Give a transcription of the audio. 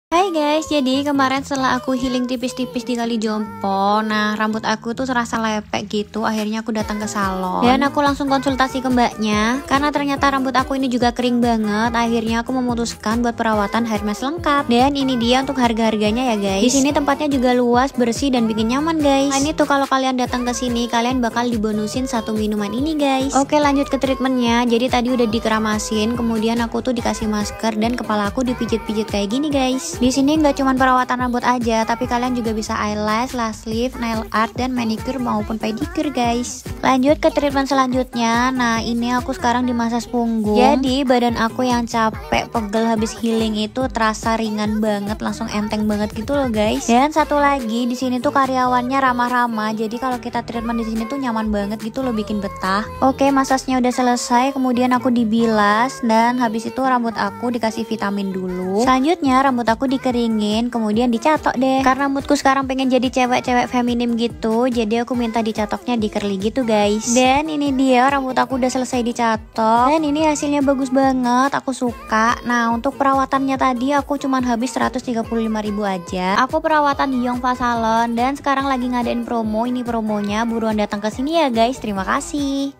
Hai guys, jadi kemarin setelah aku healing tipis-tipis di Kali Jompo, nah rambut aku tuh terasa lepek gitu. Akhirnya aku datang ke salon dan aku langsung konsultasi ke mbaknya karena ternyata rambut aku ini juga kering banget. Akhirnya aku memutuskan buat perawatan hair mask lengkap. Dan ini dia untuk harga-harganya ya guys. Di sini tempatnya juga luas, bersih dan bikin nyaman guys. Nah ini tuh kalau kalian datang ke sini, kalian bakal dibonusin satu minuman ini guys. Oke, lanjut ke treatmentnya. Jadi tadi udah dikeramasin, kemudian aku tuh dikasih masker dan kepala aku dipijit-pijit kayak gini guys. Di sini nggak cuma perawatan rambut aja, tapi kalian juga bisa eyelash, lash lift, nail art, dan manicure maupun pedicure guys. Lanjut ke treatment selanjutnya. Nah ini aku sekarang dimasas punggung. Jadi badan aku yang capek, pegel habis healing itu terasa ringan banget, langsung enteng banget gitu loh guys. Dan satu lagi di sini tuh karyawannya ramah-ramah. Jadi kalau kita treatment di sini tuh nyaman banget gitu loh, bikin betah. Oke, masasnya udah selesai, kemudian aku dibilas dan habis itu rambut aku dikasih vitamin dulu. Selanjutnya rambut aku dikeringin, kemudian dicatok deh. Karena moodku sekarang pengen jadi cewek-cewek feminim gitu, jadi aku minta dicatoknya di curly gitu guys. Dan ini dia rambut aku udah selesai dicatok dan ini hasilnya bagus banget, aku suka. Nah untuk perawatannya tadi aku cuman habis 135.000 aja. Aku perawatan di Yongfa Salon dan sekarang lagi ngadain promo. Ini promonya, buruan datang ke sini ya guys. Terima kasih.